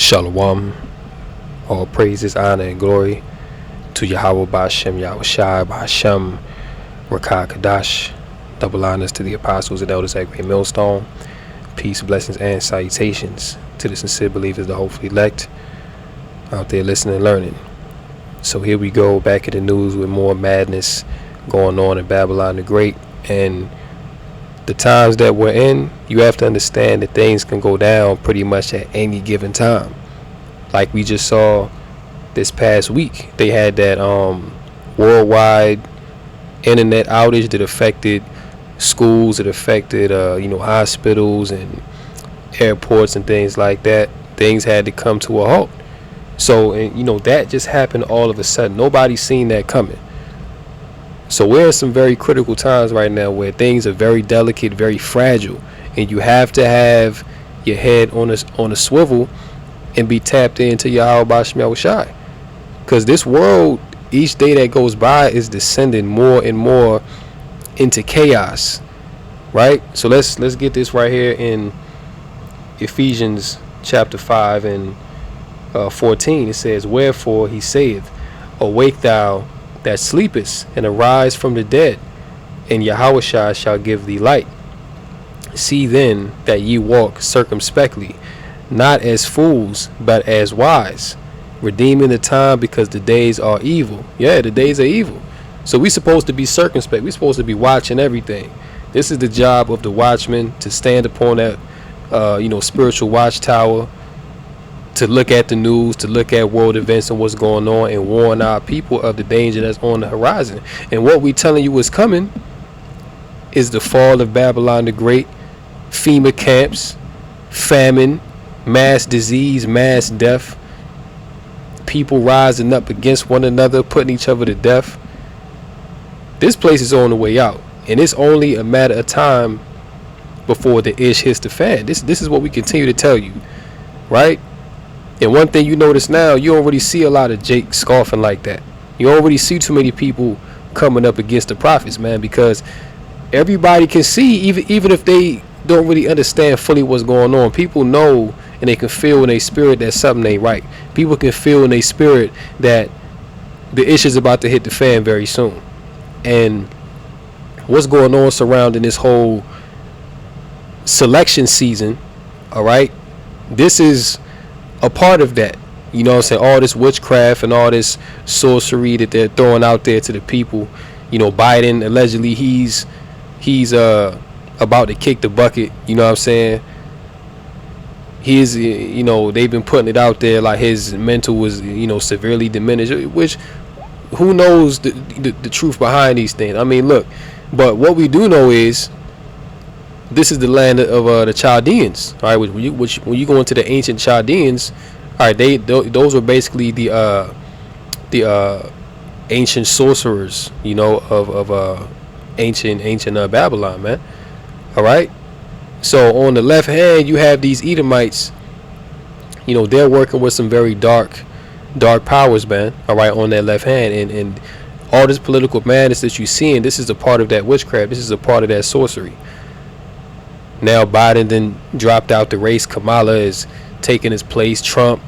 Shalom. All praises, honor, and glory to Yahweh Ba'Shem, Yahweh Shai, Ba'Shem, Rakah Kadash. Double honors to the apostles and elders at Great Millstone. Peace, blessings, and salutations to the sincere believers, the hopefully elect out there listening and learning. So here we go, back in the news with more madness going on in Babylon the Great. And the times that we're in, you have to understand that things can go down pretty much at any given time. Like we just saw this past week, they had that worldwide internet outage that affected schools, it affected hospitals and airports and things like that. Things had to come to a halt. So, that just happened all of a sudden. Nobody's seen that coming. So we're in some very critical times right now where things are very delicate, very fragile, and you have to have your head on a swivel and be tapped into Yahweh Ba'Shem Yahweh Shai. Because this world, each day that goes by, is descending more and more into chaos, right? So let's get this right here in Ephesians chapter 5 and 14. It says, "Wherefore he saith, Awake thou that sleepest, and arise from the dead, and Yahushua shall give thee light. See then that ye walk circumspectly, not as fools, but as wise, redeeming the time, because the days are evil." Yeah, the days are evil. So we're supposed to be circumspect. We're supposed to be watching everything. This is the job of the watchman, to stand upon that spiritual watchtower, to look at the news, to look at world events and what's going on, and warn our people of the danger that's on the horizon. And what we telling you is coming is the fall of Babylon the Great, FEMA camps, famine, mass disease, mass death, people rising up against one another, putting each other to death. This place is on the way out, and it's only a matter of time before the ish hits the fan. This is what we continue to tell you, right? And one thing you notice now, you don't really see a lot of Jake scoffing like that. You don't really see too many people coming up against the prophets, man, because everybody can see, even if they don't really understand fully what's going on. People know, and they can feel in their spirit that something ain't right. People can feel in their spirit that the issue is about to hit the fan very soon. And what's going on surrounding this whole selection season, all right, this is a part of that. You know what I'm saying? All this witchcraft and all this sorcery that they're throwing out there to the people. Biden, allegedly he's about to kick the bucket. You know what I'm saying? He's they've been putting it out there like his mental was severely diminished, which who knows the truth behind these things. I mean, look, but what we do know is this is the land of the Chaldeans, all right? Which when you go into the ancient Chaldeans, all right, those were basically the ancient sorcerers, of ancient Babylon, man. All right. So on the left hand, you have these Edomites. They're working with some very dark powers, man. All right, on that left hand, and all this political madness that you're seeing, this is a part of that witchcraft. This is a part of that sorcery. Now Biden then dropped out the race. Kamala is taking his place. Trump,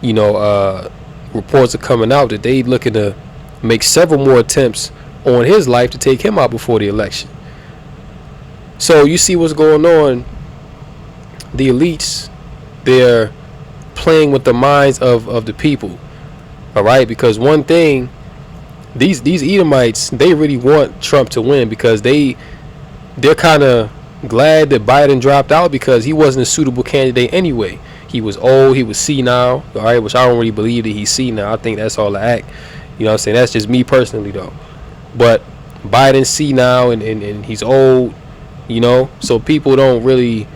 reports are coming out that they looking to make several more attempts on his life to take him out before the election. So you see what's going on. The elites, they're playing with the minds of the people. All right, because one thing, these Edomites, they really want Trump to win, because they're kind of glad that Biden dropped out, because he wasn't a suitable candidate anyway. He was old, he was senile, all right, which I don't really believe that he's senile. I think that's all the act. You know what I'm saying? That's just me personally, though. But Biden's senile and he's old, so people don't really,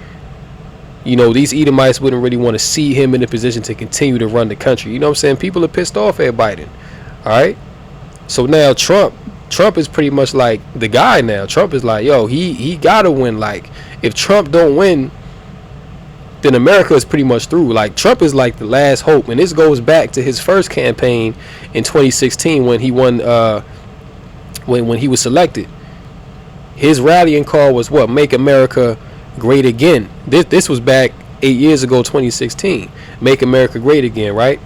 these Edomites wouldn't really want to see him in a position to continue to run the country. You know what I'm saying? People are pissed off at Biden, all right? So now Trump is pretty much like the guy now. Trump is like, yo, he gotta win. Like, if Trump don't win, then America is pretty much through. Like, Trump is like the last hope. And this goes back to his first campaign in 2016 when he won, when he was selected. His rallying call was what? Make America great again. This was back 8 years ago, 2016, make America great again, right?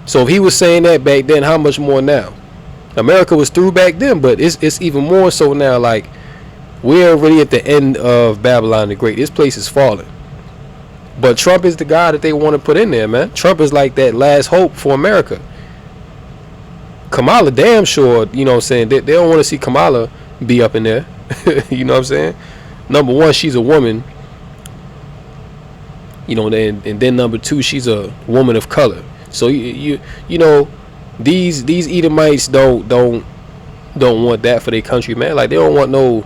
So if he was saying that back then, how much more now? America was through back then, but it's even more so now. Like, we're already at the end of Babylon the Great. This place is falling. But Trump is the guy that they want to put in there, man. Trump is like that last hope for America. Kamala, damn sure, you know what I'm saying, they don't want to see Kamala be up in there. You know what I'm saying? Number one, she's a woman. You know, and then number two, she's a woman of color. So you know, these Edomites don't want that for their country, man. Like, they don't want no,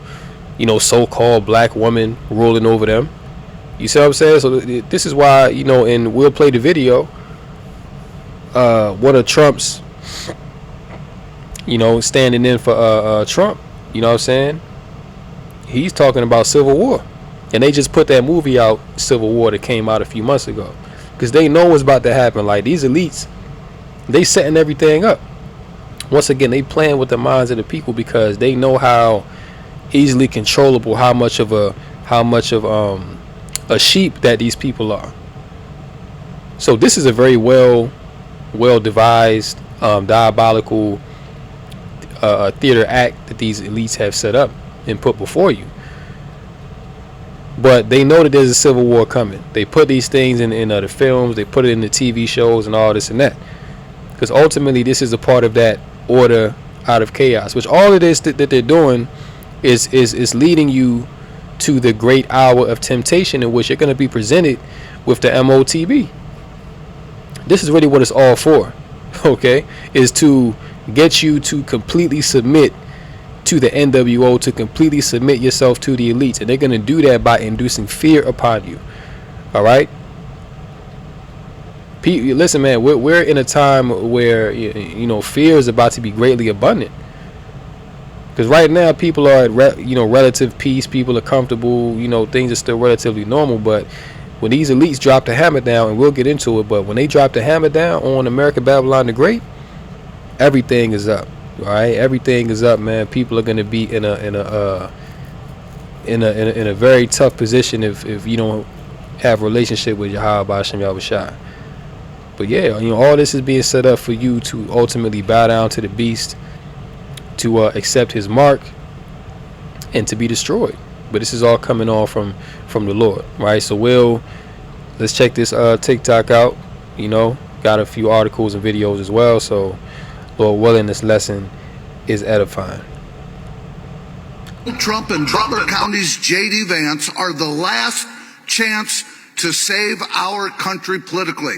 you know, so-called black woman ruling over them. You see what I'm saying? So this is why, you know, and we'll play the video. One of Trump's, you know, standing in for Trump. You know what I'm saying? He's talking about civil war, and they just put that movie out, Civil War, that came out a few months ago, because they know what's about to happen. Like, these elites, they setting everything up. Once again, they playing with the minds of the people, because they know how easily controllable, how much of a sheep that these people are. So this is a very well devised, diabolical theater act that these elites have set up and put before you. But they know that there's a civil war coming. They put these things in the films, they put it in the TV shows and all this and that, because ultimately this is a part of that order out of chaos, which all it is that they're doing is leading you to the great hour of temptation, in which you're going to be presented with the MOTB. This is really what it's all for, okay? Is to get you to completely submit to the NWO, to completely submit yourself to the elites. And they're going to do that by inducing fear upon you. All right? Listen, man, we're in a time where, you know, fear is about to be greatly abundant. Because right now people are at relative peace, people are comfortable, you know, things are still relatively normal. But when these elites drop the hammer down, and we'll get into it, but when they drop the hammer down on America Babylon the Great, everything is up. All right, everything is up, man. People are going to be in a very tough position if you don't have a relationship with Yahweh Hashem Yahushua. But yeah, you know, all this is being set up for you to ultimately bow down to the beast, to accept his mark, and to be destroyed. But this is all coming on from the Lord, right? So let's check this TikTok out. You know, got a few articles and videos as well. So Lord willing, this lesson is edifying. Trump and Butler County's J.D. Vance are the last chance to save our country politically.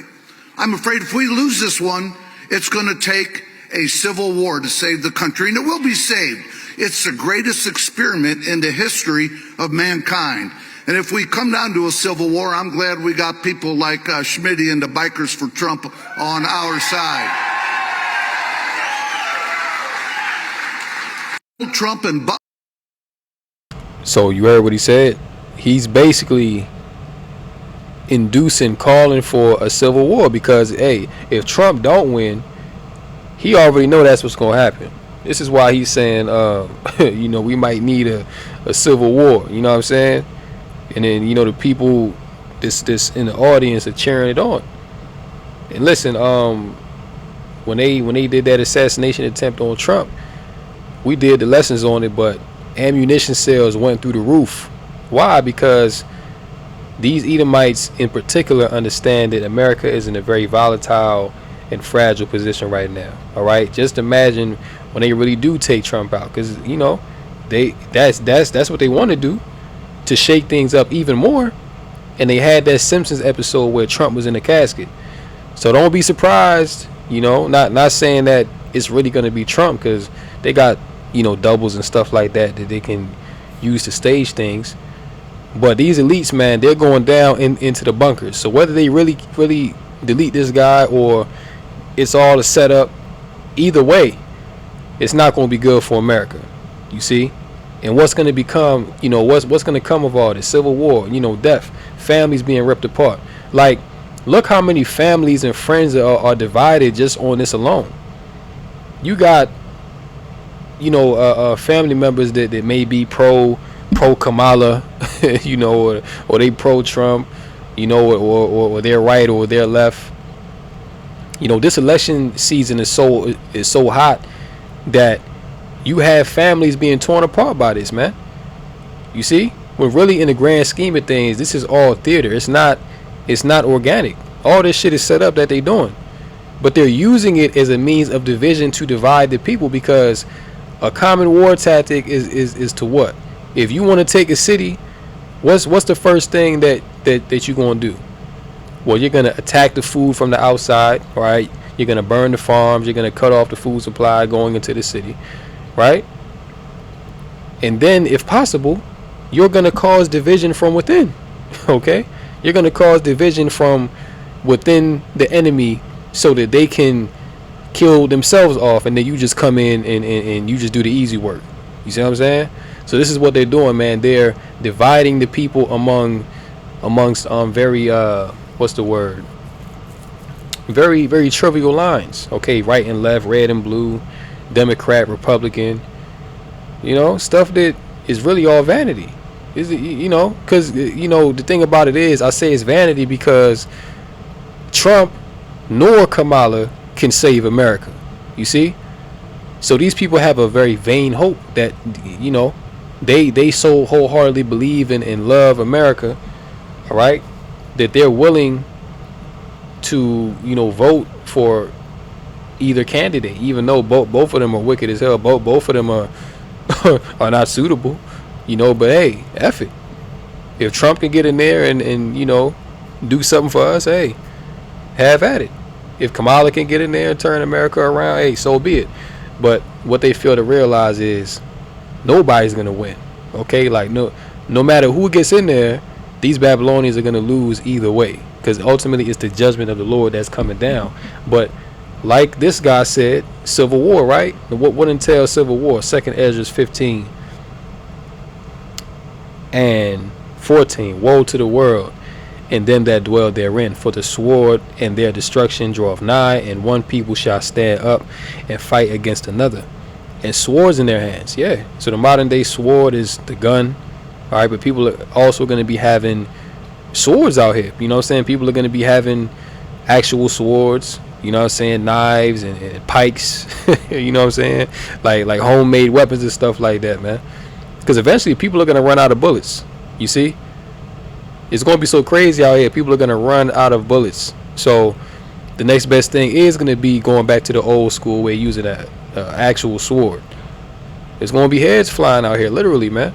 I'm afraid if we lose this one, it's going to take a civil war to save the country, and it will be saved. It's the greatest experiment in the history of mankind. And if we come down to a civil war, I'm glad we got people like Schmitty and the Bikers for Trump on our side. Trump and So you heard what he said? He's basically calling for a civil war, because hey, if Trump don't win, he already know that's what's gonna happen. This is why he's saying you know, we might need a civil war, you know what I'm saying? And then, you know, the people this in the audience are cheering it on. And listen, when they did that assassination attempt on Trump, we did the lessons on it, but ammunition sales went through the roof. Why? Because these Edomites in particular understand that America is in a very volatile and fragile position right now. All right, just imagine when they really do take Trump out, because you know that's what they want to do, to shake things up even more. And they had that Simpsons episode where Trump was in the casket. So don't be surprised, you know, not saying that it's really going to be Trump, because they got, you know, doubles and stuff like that they can use to stage things. But these elites, man, they're going down into the bunkers. So whether they really delete this guy or it's all a setup, either way, it's not going to be good for America. You see? And what's going to become, you know, what's going to come of all this? Civil war, you know, death, families being ripped apart. Like, look how many families and friends are divided just on this alone. You got, you know, family members that may be pro Kamala, you know, or they pro Trump, or their right or their left. This election season is so hot that you have families being torn apart by this, man. You see, when really in the grand scheme of things, this is all theater. It's not organic. All this shit is set up that they doing, but they're using it as a means of division to divide the people, because a common war tactic is to what? If you want to take a city, what's the first thing that you're gonna do? Well, you're gonna attack the food from the outside, right? You're gonna burn the farms. You're gonna cut off the food supply going into the city, right? And then, if possible, you're gonna cause division from within. Okay, you're gonna cause division from within the enemy so that they can kill themselves off, and then you just come in and you just do the easy work. You see what I'm saying? So this is what they're doing, man. They're dividing the people amongst very what's the word? Very, very trivial lines. Okay, right and left, red and blue, Democrat, Republican. Stuff that is really all vanity. Is it? Because the thing about it is, I say it's vanity because Trump nor Kamala can save America. You see? So these people have a very vain hope that they so wholeheartedly believe and love America, all right, that they're willing to vote for either candidate, even though both of them are wicked as hell. Both of them are are not suitable, But hey, F it. If Trump can get in there and do something for us, hey, have at it. If Kamala can get in there and turn America around, hey, so be it. But what they fail to realize is nobody's gonna win. Okay, like no matter who gets in there, these Babylonians are gonna lose either way, because ultimately it's the judgment of the Lord that's coming down. But like this guy said, civil war, right? What entails civil war? 2nd Ezra 15 and 14. Woe to the world and them that dwell therein, for the sword and their destruction draweth nigh, and one people shall stand up and fight against another, and swords in their hands. Yeah, so the modern day sword is the gun, all right, but people are also going to be having swords out here. You know what I'm saying? People are going to be having actual swords, you know what I'm saying, knives and pikes, you know what I'm saying, like homemade weapons and stuff like that, man, because eventually people are going to run out of bullets. You see, it's going to be so crazy out here, people are going to run out of bullets. So the next best thing is going to be going back to the old school way, using an actual sword. There's going to be heads flying out here, literally, man.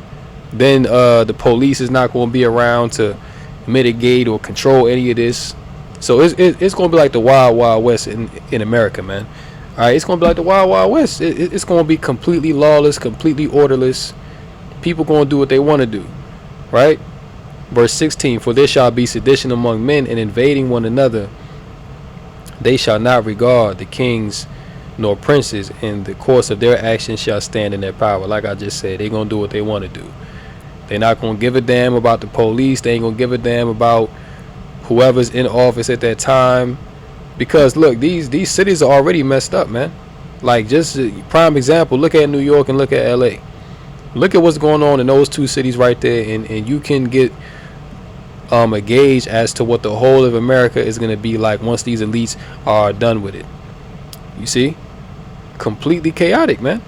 Then the police is not going to be around to mitigate or control any of this. So it's going to be like the Wild Wild West in America, man. All right, it's going to be like the Wild Wild West. It's going to be completely lawless, completely orderless. People going to do what they want to do, right? Verse 16, for there shall be sedition among men, and invading one another. They shall not regard the kings nor princes, and the course of their actions shall stand in their power. Like I just said, they're going to do what they want to do. They're not going to give a damn about the police. They ain't going to give a damn about whoever's in office at that time, because look, these cities are already messed up, man. Like, just a prime example, look at New York and look at LA. Look at what's going on in those two cities right there, and you can get a gauge as to what the whole of America is going to be like once these elites are done with it. You see, completely chaotic, man.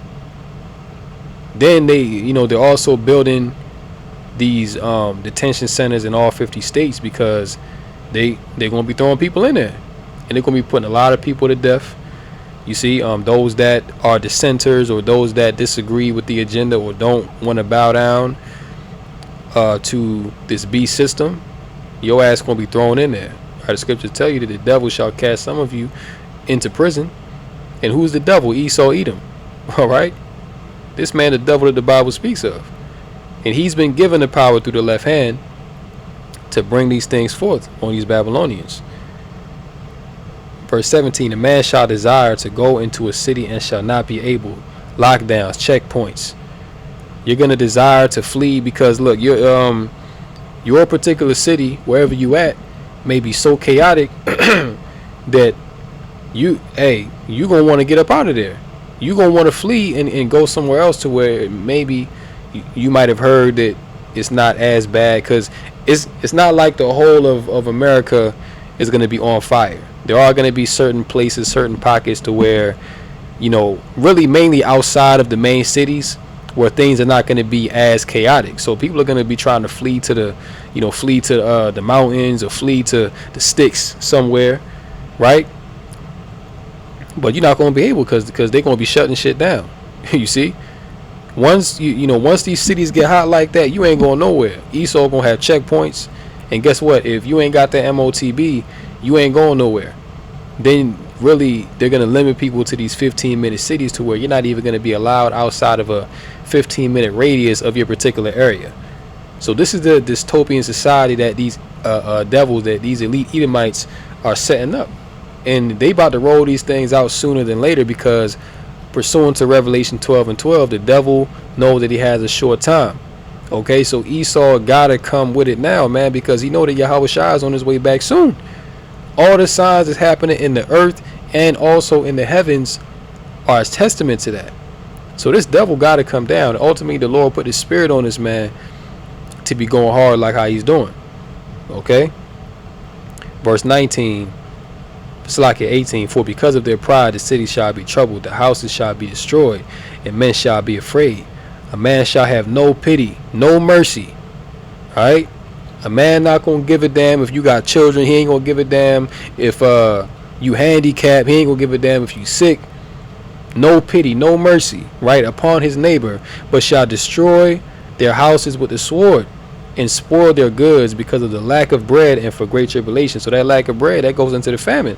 Then they're also building these detention centers in all 50 states, because they're going to be throwing people in there, and they're going to be putting a lot of people to death. You see, those that are dissenters, or those that disagree with the agenda, or don't want to bow down to this beast system, your ass going to be thrown in there. All right, the scriptures tell you that the devil shall cast some of you into prison. And who's the devil? Esau, Edom. All right, this man, the devil that the Bible speaks of, and he's been given the power through the left hand to bring these things forth on these Babylonians. Verse 17, a man shall desire to go into a city and shall not be able. Lockdowns, checkpoints. You're going to desire to flee because, look, your particular city, wherever you at, may be so chaotic that you're going to want to get up out of there. You're going to want to flee and go somewhere else, to where maybe you might have heard that it's not as bad, because it's not like the whole of America is going to be on fire. There are going to be certain places, certain pockets to where, really mainly outside of the main cities, where things are not going to be as chaotic. So people are going to be trying to flee to the mountains or flee to the sticks somewhere, right? But you're not going to be able because they're going to be shutting shit down. You see, once once these cities get hot like that, you ain't going nowhere. Esau gonna have checkpoints, and guess what? If you ain't got that MOTB, you ain't going nowhere. Then really they're gonna limit people to these 15-minute cities to where you're not even gonna be allowed outside of a 15-minute radius of your particular area. So this is the dystopian society that these devils, that these elite Edomites are setting up, and they about to roll these things out sooner than later because, pursuant to Revelation 12:12, the devil knows that he has a short time. Okay, so Esau gotta come with it now, man, because he know that Yahweh Shai is on his way back soon. All the signs that's happening in the earth and also in the heavens are a testament to that. So this devil gotta come down. Ultimately, the Lord put his spirit on this man to be going hard like how he's doing. Okay, verse 19. Slack at 18, for because of their pride the city shall be troubled, the houses shall be destroyed, and men shall be afraid. A man shall have no pity, no mercy. Alright? A man not gonna give a damn if you got children, he ain't gonna give a damn if you handicapped, he ain't gonna give a damn if you sick. No pity, no mercy, right, upon his neighbor, but shall destroy their houses with the sword, and spoil their goods because of the lack of bread and for great tribulation. So that lack of bread, that goes into the famine,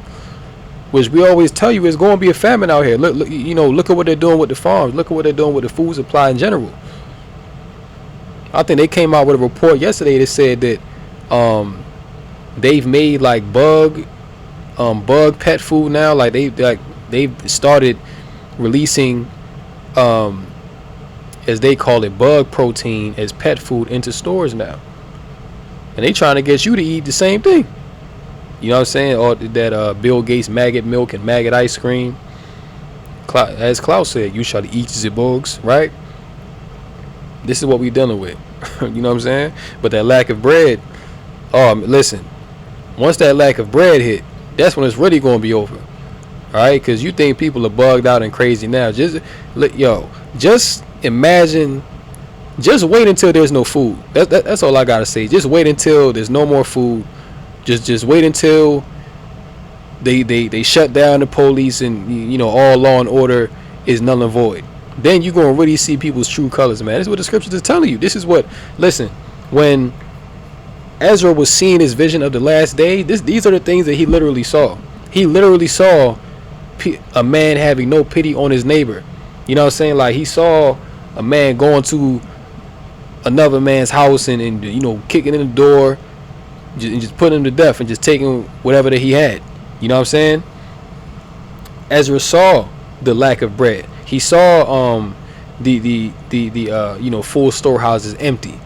which we always tell you is going to be a famine out here. Look, look at what they're doing with the farms. Look at what they're doing with the food supply in general. I think they came out with a report yesterday that said that they've made like bug pet food now. Like they've started releasing as they call it, bug protein as pet food into stores now, and they trying to get you to eat the same thing. You know what I'm saying? Or that Bill Gates maggot milk and maggot ice cream. As Klaus said, you shall eat the bugs, right? This is what we dealing with. You know what I'm saying? But that lack of bread, listen, once that lack of bread hit, that's when it's really going to be over. All right? Because you think people are bugged out and crazy now. Just imagine, just wait until there's no food. That's all I got to say. Just wait until there's no more food. Just wait until they shut down the police and all law and order is null and void. Then you're gonna really see people's true colors, man. This is what the scriptures is telling you. This is what, listen, when Ezra was seeing his vision of the last day, these are the things that he literally saw. He literally saw a man having no pity on his neighbor. You know what I'm saying? Like he saw a man going to another man's house and kicking in the door, and just putting him to death and just taking whatever that he had. You know what I'm saying? Ezra saw the lack of bread. He saw the full storehouses empty.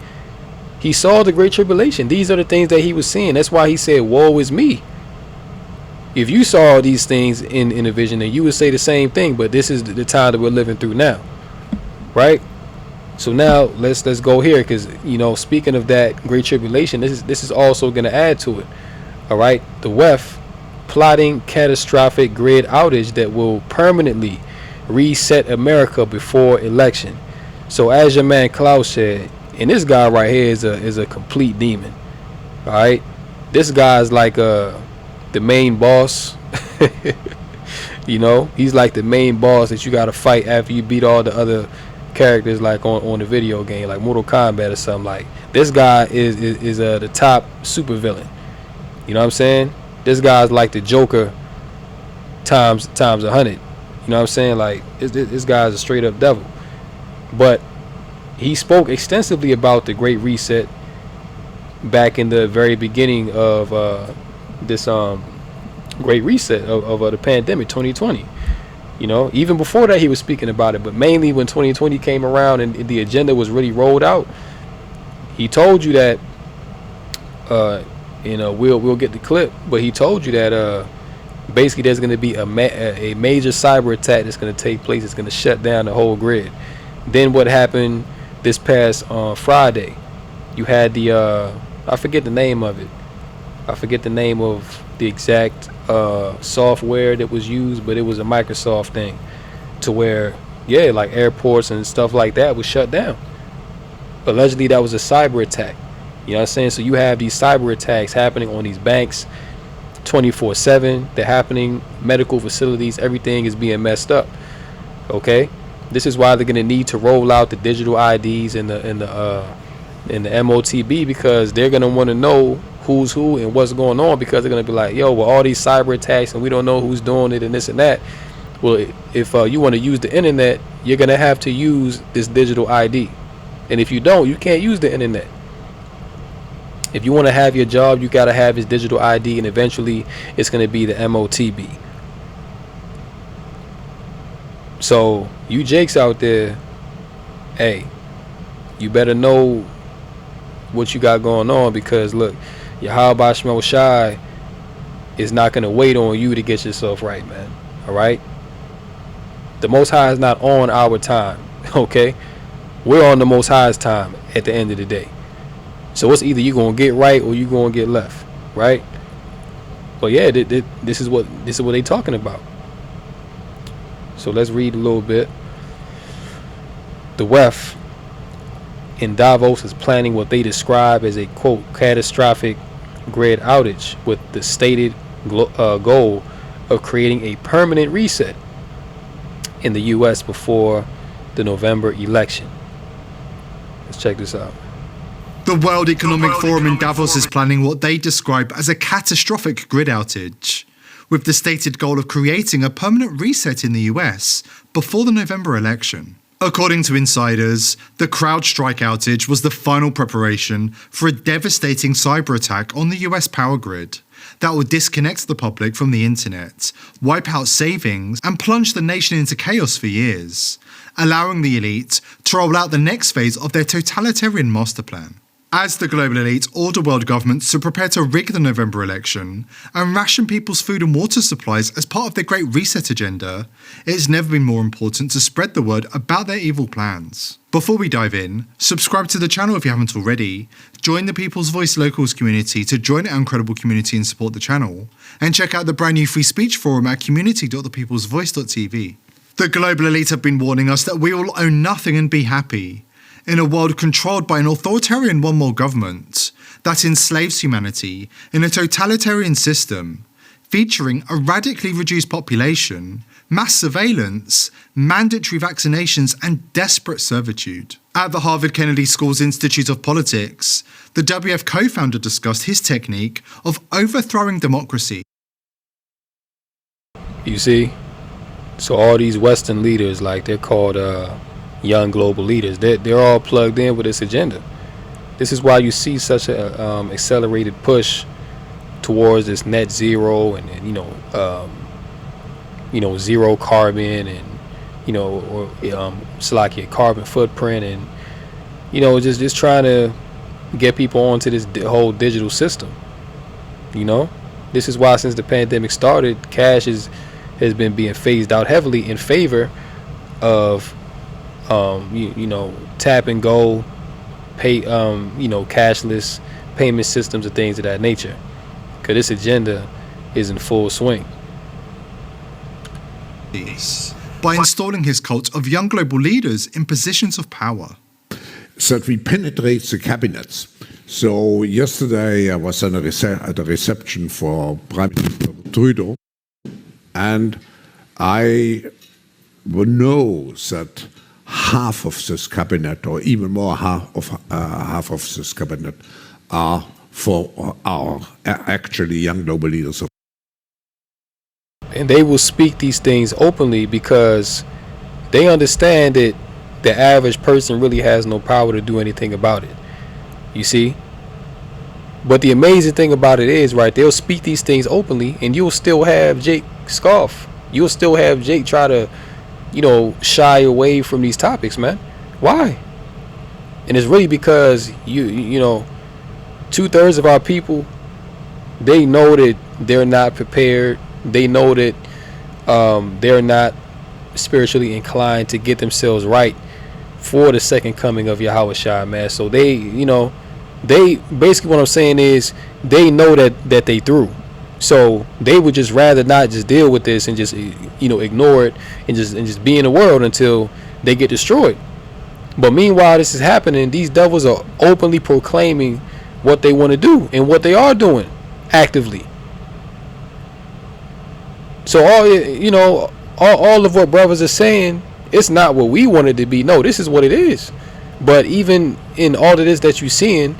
He saw the great tribulation. These are the things that he was seeing. That's why he said, "Woe is me." If you saw these things in a vision, then you would say the same thing. But this is the time that we're living through now, right? So now let's go here, because speaking of that great tribulation, this is also going to add to it. All right, the WEF plotting catastrophic grid outage that will permanently reset America before election. So as your man Klaus said, and this guy right here is a complete demon. All right, this guy's like the main boss. He's like the main boss that you got to fight after you beat all the other characters, like on the video game, like Mortal Kombat or something. Like this guy is the top super villain. You know what I'm saying? This guy's like the Joker times 100. You know what I'm saying? Like this guy's a straight up devil. But he spoke extensively about the Great Reset back in the very beginning of this Great Reset of the pandemic 2020. Even before that he was speaking about it, but mainly when 2020 came around and the agenda was really rolled out, he told you that we'll get the clip, but he told you that basically there's going to be a major cyber attack that's going to take place. It's going to shut down the whole grid. Then what happened this past Friday? You had the I forget the name of it. I forget the name of the exact software that was used, but it was a Microsoft thing to where, yeah, like airports and stuff like that was shut down. Allegedly, that was a cyber attack. You know what I'm saying? So you have these cyber attacks happening on these banks 24/7. They're happening, medical facilities, everything is being messed up. Okay? This is why they're going to need to roll out the digital IDs and the MOTB, because they're going to want to know who's who and what's going on, because they're going to be like, yo, well, all these cyber attacks and we don't know who's doing it and this and that. Well, if you want to use the internet, you're going to have to use this digital ID. And if you don't, you can't use the internet. If you want to have your job, you got to have his digital ID, and eventually it's going to be the MOTB. So you Jakes out there, hey, you better know what you got going on, because look, Yahweh Shemo Shai is not going to wait on you to get yourself right, man. All right? The Most High is not on our time, okay? We're on the Most High's time at the end of the day. So it's either you're going to get right or you're going to get left, right? But yeah, this is what they talking about. So let's read a little bit. The WEF in Davos is planning what they describe as a, quote, catastrophic grid outage, with the stated goal of creating a permanent reset in the U.S. before the November election. Let's check this out. The World Economic Forum in Davos is planning what they describe as a catastrophic grid outage, with the stated goal of creating a permanent reset in the US before the November election. According to insiders, the CrowdStrike outage was the final preparation for a devastating cyber attack on the US power grid that will disconnect the public from the internet, wipe out savings, and plunge the nation into chaos for years, allowing the elite to roll out the next phase of their totalitarian master plan. As the global elite order world governments to prepare to rig the November election and ration people's food and water supplies as part of their Great Reset agenda, it's never been more important to spread the word about their evil plans. Before we dive in, subscribe to the channel if you haven't already, join the People's Voice Locals community to join our incredible community and support the channel, and check out the brand new free speech forum at community.thepeoplesvoice.tv. The global elite have been warning us that we will own nothing and be happy in a world controlled by an authoritarian one-world government that enslaves humanity in a totalitarian system featuring a radically reduced population, mass surveillance, mandatory vaccinations, and desperate servitude. At the Harvard Kennedy School's Institute of Politics, the WF co-founder discussed his technique of overthrowing democracy. You see? So all these Western leaders, like they're called young global leaders, they're all plugged in with this agenda. This is why you see such a accelerated push towards this net zero and zero carbon and Slovakia carbon footprint, and just trying to get people onto this whole digital system. This is why since the pandemic started, cash has been being phased out heavily in favor of tap and go, pay, cashless payment systems and things of that nature. Because this agenda is in full swing. By installing his cult of young global leaders in positions of power. That we penetrate the cabinets. So yesterday I was at a reception for Prime Minister Trudeau, and I know that half of this cabinet, or even more, half of this cabinet, are actually young global leaders. And they will speak these things openly because they understand that the average person really has no power to do anything about it. You see? But the amazing thing about it is, right, they'll speak these things openly and you'll still have Jake scoff. You'll still have Jake try to shy away from these topics, man. Why? And it's really because you know 2/3 of our people, they know that they're not prepared. They know that they're not spiritually inclined to get themselves right for the second coming of Yahweh Shai, man. So they They basically, what I'm saying is, they know that they through. So they would just rather not just deal with this and just ignore it and just be in the world until they get destroyed. But meanwhile, this is happening. These devils are openly proclaiming what they want to do and what they are doing actively. So all of what brothers are saying, it's not what we want it to be. No, this is what it is. But even in all of this that you're seeing,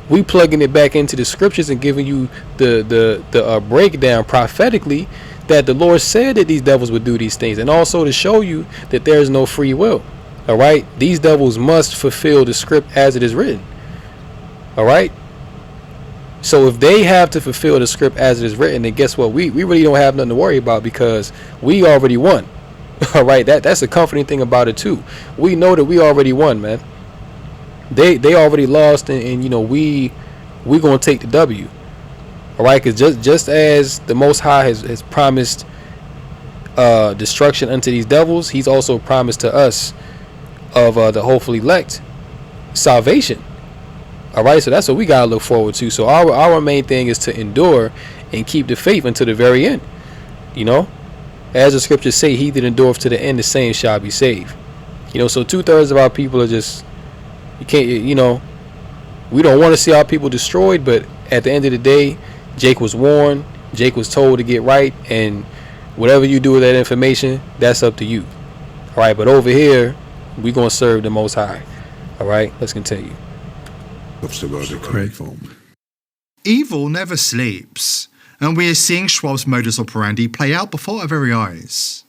we plugging it back into the scriptures and giving you the breakdown prophetically that the Lord said that these devils would do these things, and also to show you that there is no free will. All right, these devils must fulfill the script as it is written. All right. So if they have to fulfill the script as it is written, then guess what? We really don't have nothing to worry about because we already won. All right, that's a comforting thing about it too. We know that we already won, man. They already lost, and we gonna take the W. All right, because just as the Most High has promised destruction unto these devils, He's also promised to us of the hopeful elect salvation. All right, so that's what we gotta look forward to. So our main thing is to endure and keep the faith until the very end. As the scriptures say, he that endureth to the end, the same shall be saved. So 2/3 of our people are just, you can't, we don't want to see our people destroyed, but at the end of the day, Jake was warned, Jake was told to get right, and whatever you do with that information, that's up to you. All right, but over here, we gonna serve the Most High. All right, let's continue. Evil never sleeps, and we are seeing Schwab's modus operandi play out before our very eyes.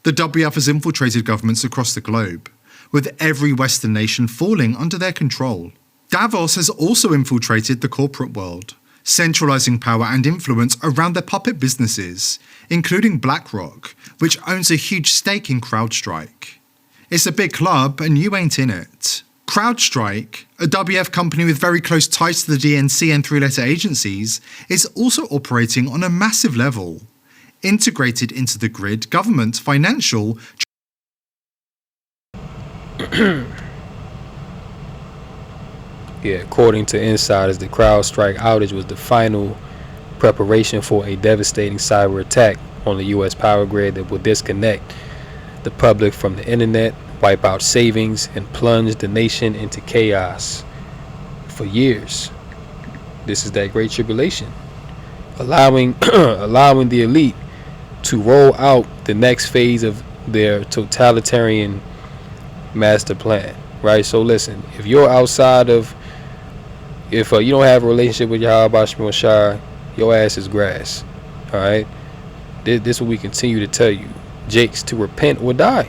The WF has infiltrated governments across the globe, with every Western nation falling under their control. Davos has also infiltrated the corporate world, centralizing power and influence around their puppet businesses, including BlackRock, which owns a huge stake in CrowdStrike. It's a big club and you ain't in it. CrowdStrike, a WF company with very close ties to the DNC and three-letter agencies, is also operating on a massive level, integrated into the grid, government, financial. Yeah, according to insiders, the CrowdStrike outage was the final preparation for a devastating cyber attack on the U.S. power grid that will disconnect the public from the internet, wipe out savings, and plunge the nation into chaos for years. This is that great tribulation, allowing the elite to roll out the next phase of their totalitarian master plan. Right? So listen, if you're outside of, if you don't have a relationship with Yahweh Shai Shai, your ass is grass. All right? This is what we continue to tell you. Jakes, to repent or die.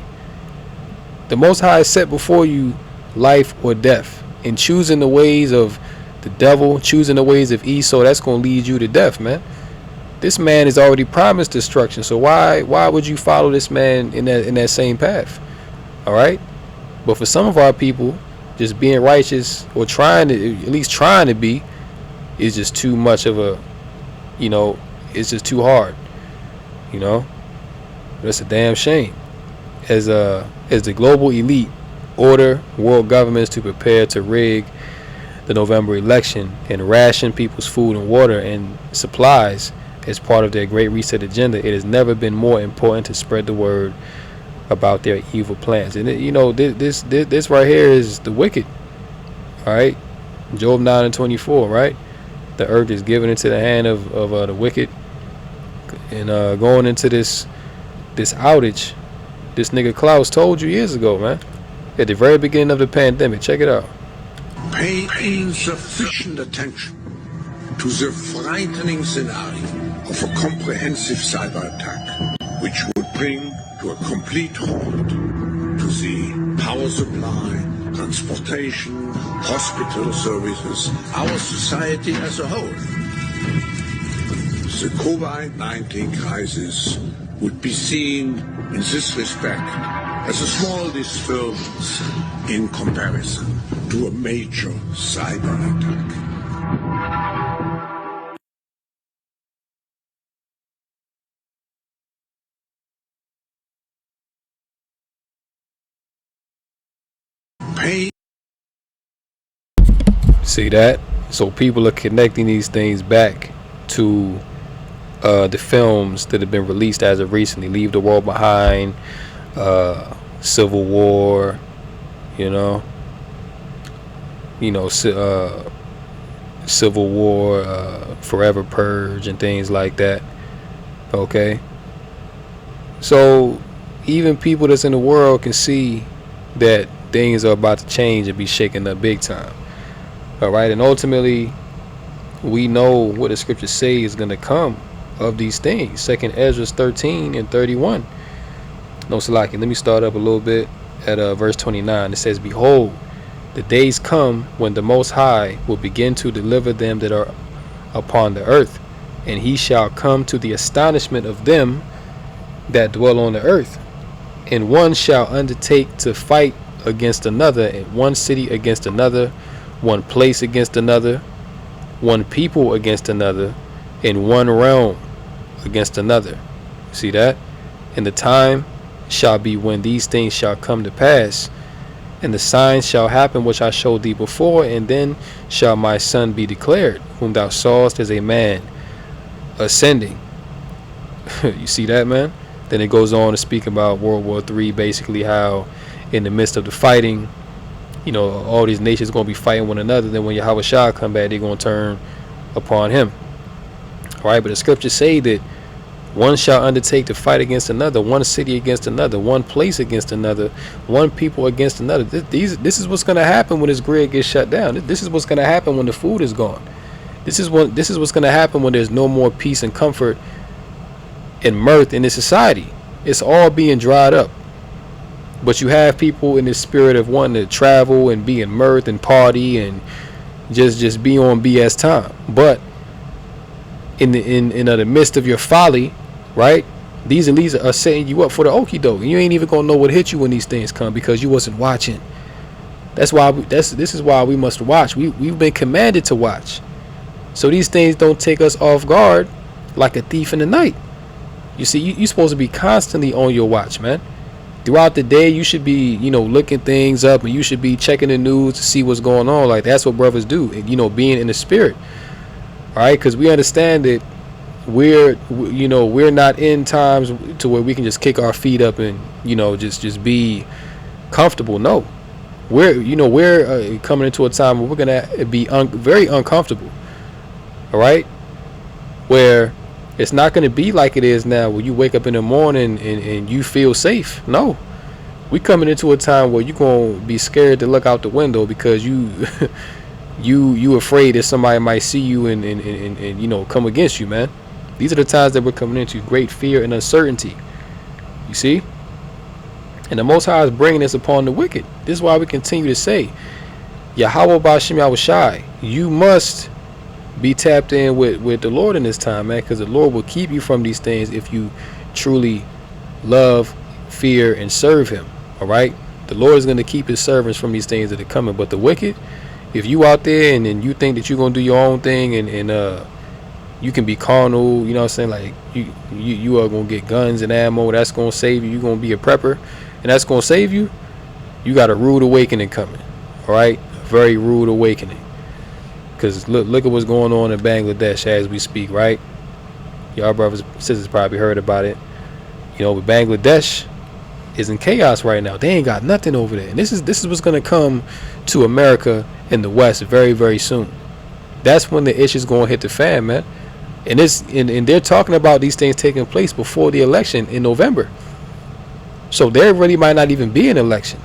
The Most High has set before you life or death. And choosing the ways of the devil, choosing the ways of Esau, that's going to lead you to death, man. This man is already promised destruction. So why would you follow this man in that same path? All right? But for some of our people, just being righteous or at least trying to be, is just too much of a, it's just too hard. That's a damn shame. As the global elite order world governments to prepare to rig the November election and ration people's food and water and supplies as part of their Great Reset agenda, it has never been more important to spread the word about their evil plans. And this right here is the wicked. All right, Job 9:24. Right, the earth is given into the hand of the wicked, and going into this outage. This nigga Klaus told you years ago, man, at the very beginning of the pandemic. Check it out. Pay insufficient attention to the frightening scenario of a comprehensive cyber attack, which would bring to a complete halt to the power supply, transportation, hospital services, our society as a whole. The COVID-19 crisis would be seen in this respect as a small disturbance in comparison to a major cyber attack. See that? So people are connecting these things back to the films that have been released as of recently. Leave the World Behind, Civil War, you know, you know, Civil War, Forever Purge, and things like that. Okay, so even people that's in the world can see that things are about to change and be shaken up big time. All right, and ultimately, we know what the scriptures say is going to come of these things. Second Ezra 13 and 31. No, Salaki. Let me start up a little bit at verse 29. It says, "Behold, the days come when the Most High will begin to deliver them that are upon the earth, and he shall come to the astonishment of them that dwell on the earth. And one shall undertake to fight against another, and one city against another, one place against another, one people against another, and one realm against another." See that? And the time shall be when these things shall come to pass, and the signs shall happen which I showed thee before, and then shall my son be declared, whom thou sawest as a man ascending. You see that, man? Then it goes on to speak about World War III, basically how in the midst of the fighting, you know, all these nations going to be fighting one another. Then when Yahweh Shah come back, they're going to turn upon him. All right, but the scriptures say that one shall undertake to fight against another, one city against another, one place against another, one people against another. This is what's going to happen when this grid gets shut down. This is what's going to happen when the food is gone. This is what's going to happen when there's no more peace and comfort and mirth in this society. It's all being dried up. But you have people in the spirit of wanting to travel and be in mirth and party and just be on BS time. But in the midst of your folly, right? These elites are setting you up for the okie doke, and you ain't even gonna know what hit you when these things come because you wasn't watching. That's why this is why we must watch. We've been commanded to watch, so these things don't take us off guard like a thief in the night. You see, you're supposed to be constantly on your watch, man. Throughout the day, you should be, looking things up, and you should be checking the news to see what's going on. Like that's what brothers do, and being in the spirit. All right, because we understand that we're not in times to where we can just kick our feet up and just be comfortable. No, we're coming into a time where we're gonna be very uncomfortable. All right, where it's not gonna be like it is now, where you wake up in the morning and you feel safe. No, we coming into a time where you're gonna be scared to look out the window because you you afraid that somebody might see you and come against you, man. These are the times that we're coming into, great fear and uncertainty. You see? And the Most High is bringing this upon the wicked. This is why we continue to say, Yahweh Ba'Shem Yahushai, you must be tapped in with the Lord in this time, man, because the Lord will keep you from these things if you truly love, fear, and serve him. All right? The Lord is going to keep his servants from these things that are coming. But the wicked, if you out there and you think that you're going to do your own thing and you can be carnal, you know what I'm saying? Like you are going to get guns and ammo. That's going to save you. You're going to be a prepper and that's going to save you. You got a rude awakening coming. All right? A very rude awakening. Because look at what's going on in Bangladesh as we speak, right? Y'all brothers and sisters probably heard about it. But Bangladesh is in chaos right now. They ain't got nothing over there. And this is what's going to come to America in the West very, very soon. That's when the issue's going to hit the fan, man. And they're talking about these things taking place before the election in November. So there really might not even be an election.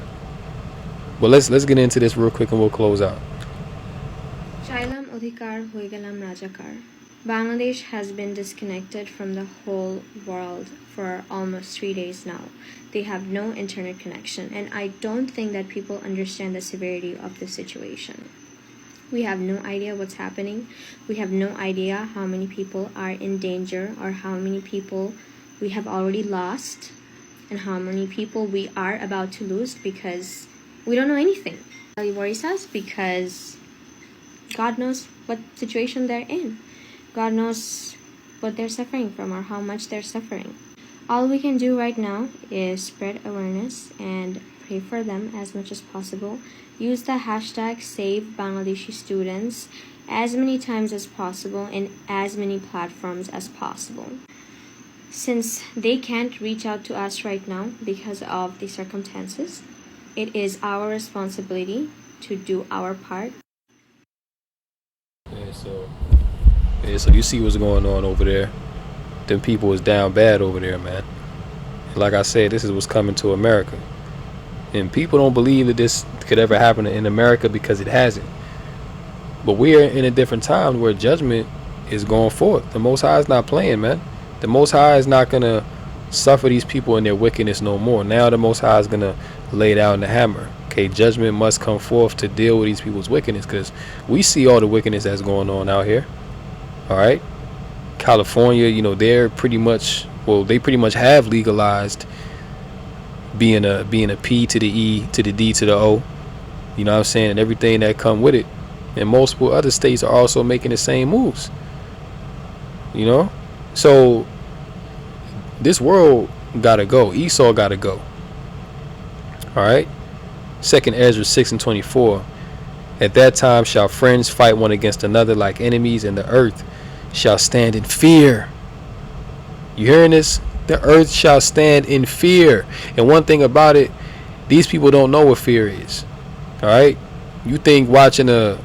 But let's get into this real quick and we'll close out. Chailam Odhikar Hoigalam Rajakar. Bangladesh has been disconnected from the whole world for almost 3 days now. They have no internet connection, and I don't think that people understand the severity of the situation. We have no idea what's happening. We have no idea how many people are in danger or how many people we have already lost and how many people we are about to lose because we don't know anything. It worries us because God knows what situation they're in. God knows what they're suffering from or how much they're suffering. All we can do right now is spread awareness and pray for them as much as possible. Use the hashtag Save Bangladeshi Students as many times as possible in as many platforms as possible. Since they can't reach out to us right now because of the circumstances, it is our responsibility to do our part. So you see what's going on over there. Them people is down bad over there, man. Like I said, this is what's coming to America. And people don't believe that this could ever happen in America because it hasn't. But we are in a different time where judgment is going forth. The Most High is not playing, man. The Most High is not going to suffer these people in their wickedness no more. Now the Most High is going to lay down the hammer. Okay, judgment must come forth to deal with these people's wickedness, because we see all the wickedness that's going on out here. All right. California, you know, they pretty much have legalized being a P to the E to the D to the O. You know what I'm saying? And everything that come with it. And multiple other states are also making the same moves. You know? So this world gotta go. Esau gotta go. Alright? 2nd Ezra 6:24. At that time shall friends fight one against another like enemies, and the earth shall stand in fear. You hearing this? The earth shall stand in fear. And one thing about it, these people don't know what fear is. Alright? You think watching a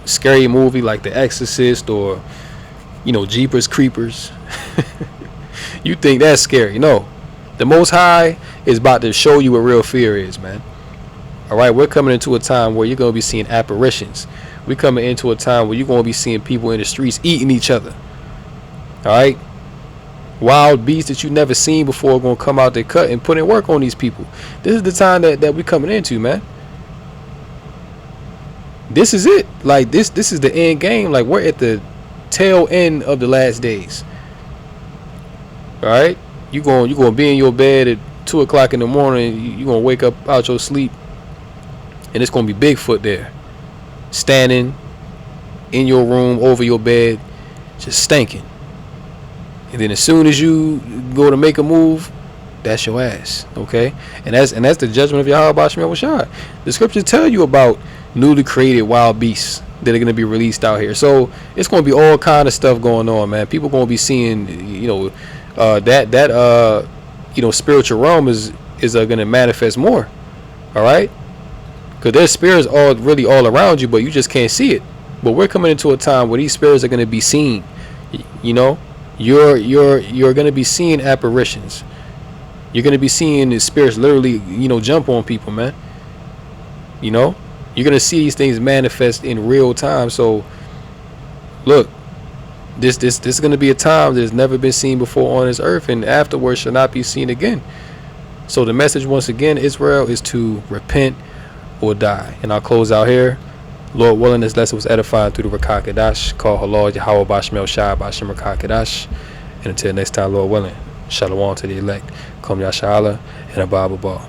scary movie like The Exorcist or, you know, Jeepers Creepers, you think that's scary. No. The Most High is about to show you what real fear is, man. Alright, we're coming into a time where you're going to be seeing apparitions. We're coming into a time where you're going to be seeing people in the streets eating each other. Alright? Wild beasts that you never seen before are going to come out their cut and put in work on these people. This is the time that we're coming into, man. This is it. Like, this is the end game. Like, we're at the tail end of the last days. Alright? You're going to be in your bed at 2 o'clock in the morning. You're going to wake up out your sleep, and it's going to be Bigfoot there, standing in your room over your bed, just stinking. And then as soon as you go to make a move, that's your ass. Okay? And that's the judgment of Yahweh Basham Yahushua. The scriptures tell you about newly created wild beasts that are going to be released out here. So it's going to be all kind of stuff going on, man. People going to be seeing, you know, that you know, spiritual realm is going to manifest more. All right? Because there's spirits all around you, but you just can't see it. But we're coming into a time where these spirits are going to be seen. You know, you're going to be seeing apparitions. You're going to be seeing the spirits literally, you know, jump on people, man. You know, you're going to see these things manifest in real time. So look, this is going to be a time that's never been seen before on this earth, and afterwards shall not be seen again. So the message once again, Israel, is to repent or die. And I'll close out here. Lord willing, this lesson was edifying through the Rakah Kadash. Call Halal Yahweh Bashmel Shai Bashim Rakah Kadash. And until next time, Lord willing, Shalom to the elect. Kom Yashala and Abba Ball.